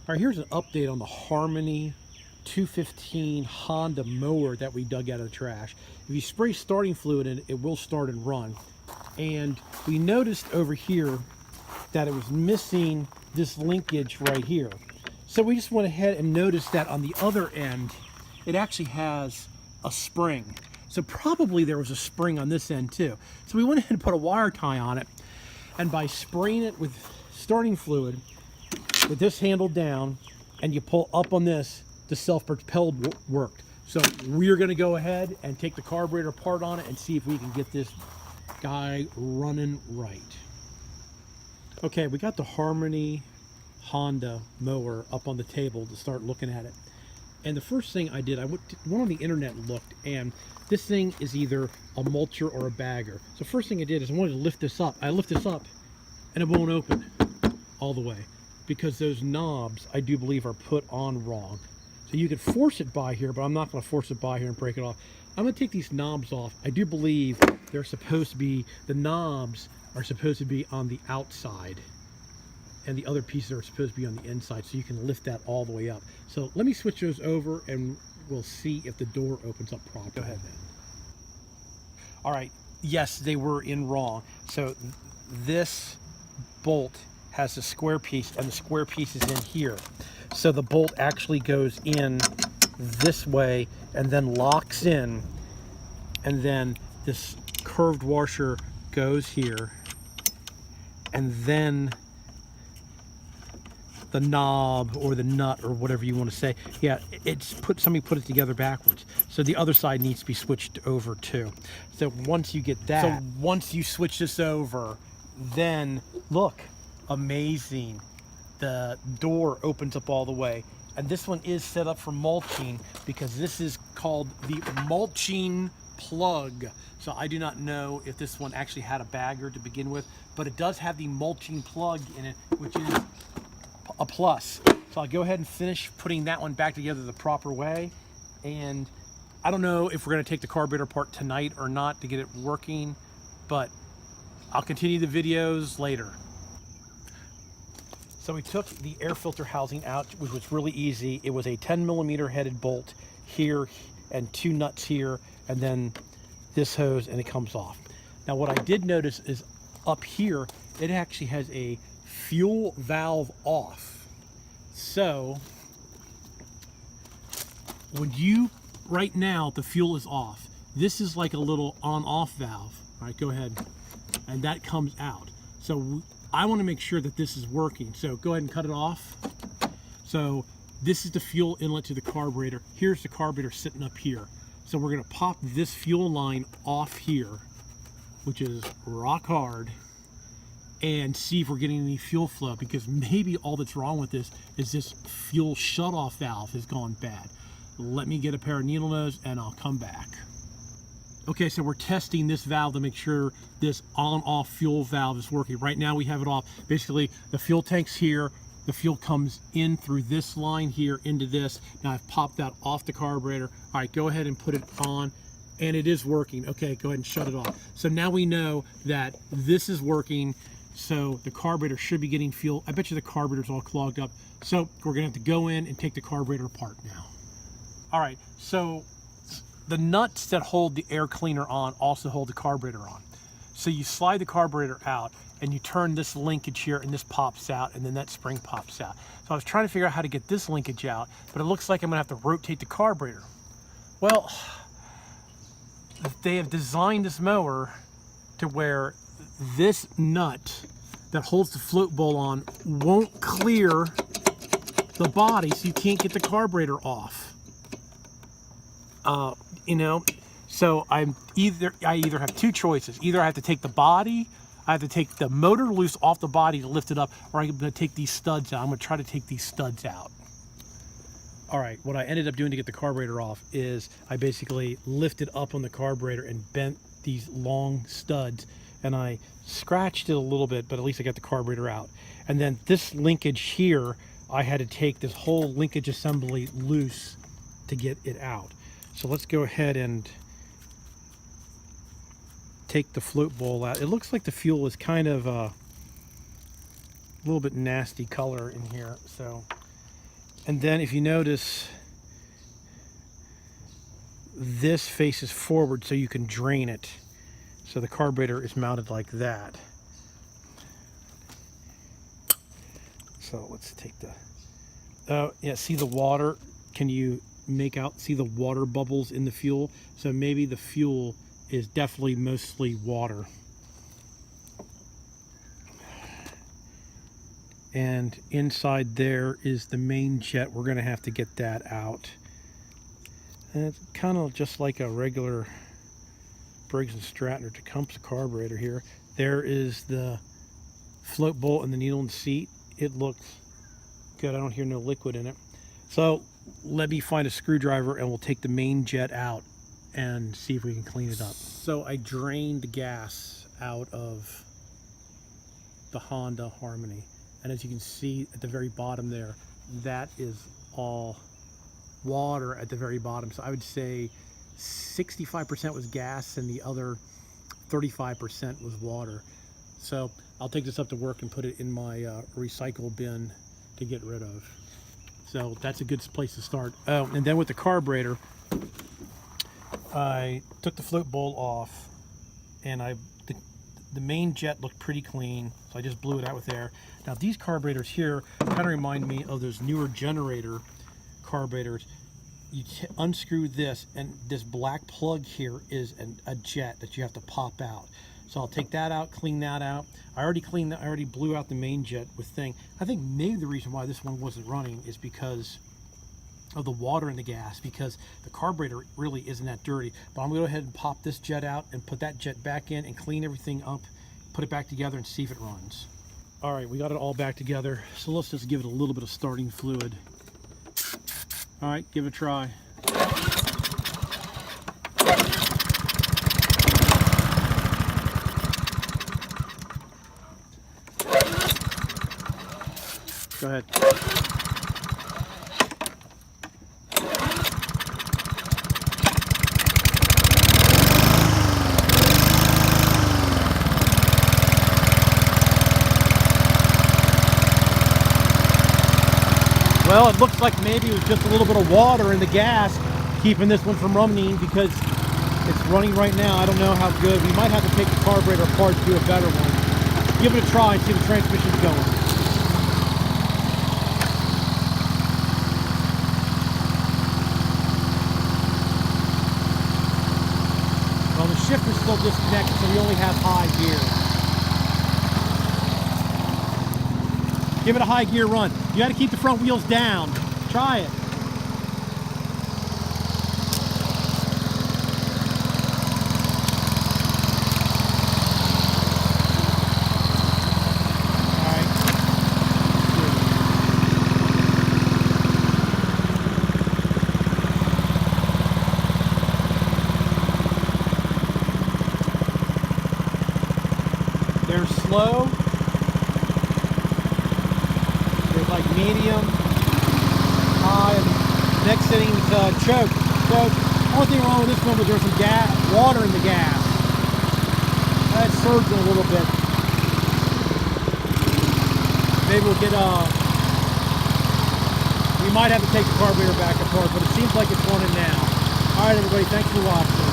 All right, here's an update on the Harmony 215 Honda mower that we dug out of the trash. If you spray starting fluid in it, it will start and run. And we noticed over here that it was missing this linkage right here. So we just went ahead and noticed that on the other end, it actually has a spring. So probably there was a spring on this end too. So we went ahead and put a wire tie on it. And by spraying it with starting fluid, with this handle down, and you pull up on this, the self-propelled worked. So we're gonna go ahead and take the carburetor apart on it and see if we can get this guy running right. Okay, we got the Harmony Honda mower up on the table to start looking at it. And the first thing I did, I went on the internet and looked, and this thing is either a mulcher or a bagger. So first thing I did is I wanted to lift this up. I lift this up and it won't open all the way, because those knobs, I do believe, are put on wrong. So you could force it by here, but I'm not going to force it by here and break it off. I'm going to take these knobs off. I do believe they're supposed to be, the knobs are supposed to be on the outside, and the other pieces are supposed to be on the inside, so you can lift that all the way up. So let me switch those over and we'll see if the door opens up properly. Go ahead, man. All right, yes, they were in wrong. So this bolt has a square piece, and the square piece is in here. So the bolt actually goes in this way and then locks in, and then this curved washer goes here, and then the knob or the nut or whatever you want to say, yeah, somebody put it together backwards. So the other side needs to be switched over too. So once you get that, so once you switch this over, then look, amazing, the door opens up all the way. And this one is set up for mulching, because this is called the mulching plug. So I do not know if this one actually had a bagger to begin with, but it does have the mulching plug in it, which is a plus. So I'll go ahead and finish putting that one back together the proper way. And I don't know if we're going to take the carburetor apart tonight or not to get it working, but I'll continue the videos later. So we took the air filter housing out, which was really easy. It was a 10mm headed bolt here and 2 nuts here, and then this hose, and it comes off. Now what I did notice is up here, it actually has a fuel valve off. So when right now the fuel is off, this is like a little on-off valve. All right, go ahead, and that comes out. So I want to make sure that this is working. So go ahead and cut it off. So this is the fuel inlet to the carburetor. Here's the carburetor sitting up here. So we're going to pop this fuel line off here, which is rock hard, and see if we're getting any fuel flow, because maybe all that's wrong with this is this fuel shutoff valve has gone bad. Let me get a pair of needle nose and I'll come back. Okay, so we're testing this valve to make sure this on-off fuel valve is working. Right now we have it off. Basically, the fuel tank's here. The fuel comes in through this line here into this. Now I've popped that off the carburetor. All right, go ahead and put it on, and it is working. Okay, go ahead and shut it off. So now we know that this is working, so the carburetor should be getting fuel. I bet you the carburetor's all clogged up. So we're gonna have to go in and take the carburetor apart now. All right, so the nuts that hold the air cleaner on also hold the carburetor on. So you slide the carburetor out and you turn this linkage here, and this pops out, and then that spring pops out. So I was trying to figure out how to get this linkage out, but it looks like I'm gonna have to rotate the carburetor. Well, they have designed this mower to where this nut that holds the float bowl on won't clear the body, so you can't get the carburetor off. You know, so I either have 2 choices. Either I have to take the body, I have to take the motor loose off the body to lift it up, or I'm going to take these studs out. I'm going to try to take these studs out. All right, what I ended up doing to get the carburetor off is I basically lifted up on the carburetor and bent these long studs, and I scratched it a little bit, but at least I got the carburetor out. And then this linkage here, I had to take this whole linkage assembly loose to get it out. So let's go ahead and take the float bowl out. It looks like the fuel is kind of a little bit nasty color in here. So And then if you notice, this faces forward so you can drain it. So the carburetor is mounted like that. So let's take the, oh yeah, see the water? Can you make out, see the water bubbles in the fuel? So maybe the fuel is definitely mostly water. And inside there is the main jet. We're gonna have to get that out. And it's kind of just like a regular Briggs & Stratton or Tecumseh carburetor here. There is the float bolt and the needle and seat. It looks good. I don't hear no liquid in it. So let me find a screwdriver and we'll take the main jet out and see if we can clean it up. So I drained the gas out of the Honda Harmony. And as you can see at the very bottom there, that is all water at the very bottom. So I would say 65% was gas and the other 35% was water. So I'll take this up to work and put it in my recycle bin to get rid of. So that's a good place to start. Oh, and then with the carburetor, I took the float bolt off, and the main jet looked pretty clean, so I just blew it out with air. Now these carburetors here kind of remind me of those newer generator carburetors. You unscrew this, and this black plug here is a jet that you have to pop out. So I'll take that out, clean that out. I already cleaned that. I already blew out the main jet with thing. I think maybe the reason why this one wasn't running is because of the water in the gas, because the carburetor really isn't that dirty. But I'm gonna go ahead and pop this jet out and put that jet back in and clean everything up, put it back together and see if it runs. All right, we got it all back together. So let's just give it a little bit of starting fluid. All right, give it a try. Go ahead. Well, it looks like maybe it was just a little bit of water in the gas keeping this one from running, because it's running right now. I don't know how good. We might have to take the carburetor apart to do a better one. Give it a try and see if the transmission's going. Well, the shifter's still disconnected, so we only have high gear. Give it a high gear run. You got to keep the front wheels down. Try it. All right. They're slow. Like medium, high, and next setting is choke. So the only thing wrong with this one was there was some water in the gas. That surged a little bit. Maybe we'll get we might have to take the carburetor back apart, but it seems like it's running now. All right, everybody, thanks for watching.